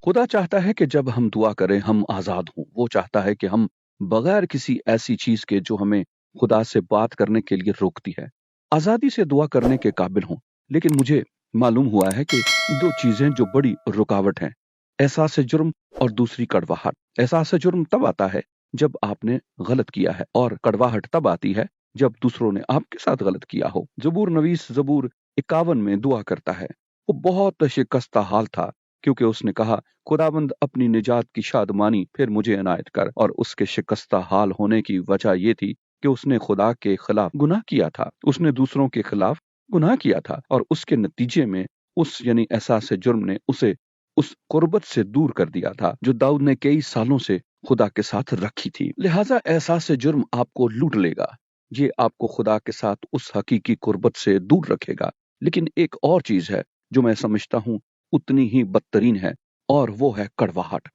खुदा चाहता है कि जब हम दुआ करें हम आज़ाद हों। वो चाहता है कि हम बगैर किसी ऐसी चीज़ के जो हमें खुदा से बात करने के लिए रोकती है, आज़ादी से दुआ करने के काबिल हों। लेकिन मुझे मालूम हुआ है कि 2 चीज़ें जो बड़ी रुकावट हैं, एहसास-ए-जुर्म और दूसरी कड़वाहट। एहसास-ए-जुर्म तब आता है जब आपने गलत किया है और कड़वाहट तब आती है जब दूसरों ने आपके साथ गलत किया हो। ज़बूर 51 में दुआ करता है। वो बहुत शिकस्ता हाल था क्योंकि उसने कहा, खुदावंद अपनी निजात की शादमानी फिर मुझे इनायत कर। और उसके शिकस्ता हाल होने की वजह ये थी कि उसने खुदा के खिलाफ गुनाह किया था, उसने दूसरों के खिलाफ गुनाह किया था और उसके नतीजे में उस यानी एहसास जुर्म ने उसे उस कुर्बत से दूर कर दिया था जो दाऊद ने कई सालों से खुदा के साथ रखी थी। लिहाजा एहसास जुर्म आपको लूट लेगा, ये आपको खुदा के साथ उस हकीकी कुर्बत से दूर रखेगा। लेकिन एक और चीज है जो मैं समझता हूं उतनी ही बदतरीन है, और वो है कड़वाहट।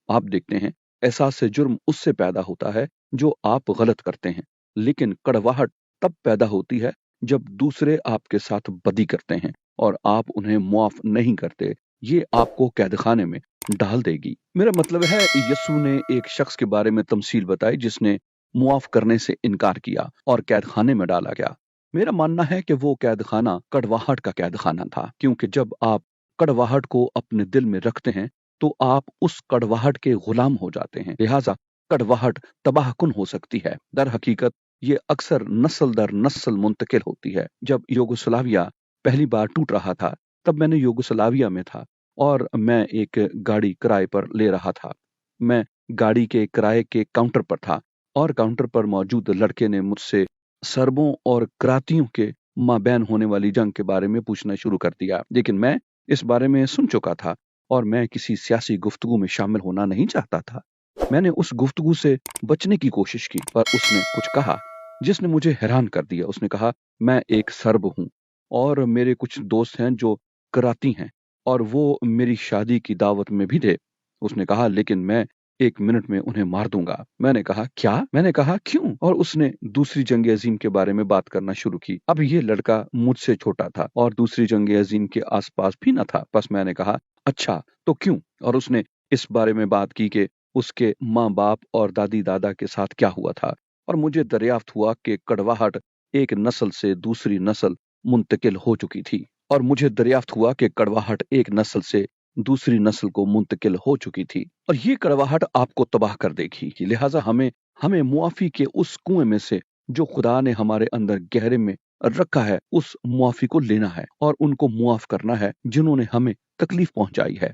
आप देखते हैं, एहसास से जुर्म उससे पैदा होता है जो आप गलत करते हैं, लेकिन कड़वाहट तब पैदा होती है जब दूसरे आपके साथ बदी करते हैं और आप उन्हें मुआफ नहीं करते। ये आपको कैदखाने में डाल देगी। मेरा मतलब है, यीशु ने एक शख्स के बारे में तमसील बताई जिसने मुआफ करने से इनकार किया और कैदखाने में डाला गया। मेरा मानना है कि वो कैदखाना कड़वाहट का कैदखाना था, क्योंकि जब आप कड़वाहट को अपने दिल में रखते हैं तो आप उस कड़वाहट के गुलाम हो जाते हैं। लिहाजा कड़वाहट तबाहकुन हो सकती है। दर हकीकत ये अक्सर नस्ल दर नस्ल मुंतकिल होती है। जब यूगोस्लाविया पहली बार टूट रहा था, तब मैंने यूगोस्लाविया में था और मैं एक गाड़ी किराए पर ले रहा था। मैं गाड़ी के किराए के काउंटर पर था और काउंटर पर मौजूद लड़के ने मुझसे सर्बों और करातियों के माबैन होने वाली जंग के बारे में पूछना शुरू कर दिया। लेकिन मैं इस बारे में सुन चुका था और मैं किसी सियासी गुफ्तगू में शामिल होना नहीं चाहता था। मैंने उस गुफ्तगू से बचने की कोशिश की, पर उसने कुछ कहा जिसने मुझे हैरान कर दिया। उसने कहा, मैं एक सर्ब हूँ और मेरे कुछ दोस्त हैं जो कराती हैं और वो मेरी शादी की दावत में भी थे। उसने कहा, लेकिन मैं 1 मिनट में उन्हें मार दूंगा। मैंने कहा, क्या? मैंने कहा, क्यों? और उसने दूसरी जंग अजीम के बारे में बात करना शुरू की। अब ये लड़का मुझसे छोटा था और दूसरी जंग अजीम के आसपास भी न था। बस मैंने कहा, अच्छा तो क्यों? और उसने इस बारे में बात की कि उसके माँ बाप और दादी दादा के साथ क्या हुआ था। और मुझे दरियाफ्त हुआ कि कड़वाहट एक नस्ल से दूसरी नस्ल मुंतकिल हो चुकी थी। और मुझे दरियाफ्त हुआ कि कड़वाहट एक नस्ल से दूसरी नस्ल को मुंतकिल हो चुकी थी और ये कड़वाहट आपको तबाह कर देगी। लिहाजा हमें हमें मुआफी के उस कुएं में से जो खुदा ने हमारे अंदर गहरे में रखा है, उस मुआफी को लेना है और उनको मुआफ करना है जिन्होंने हमें तकलीफ पहुंचाई है।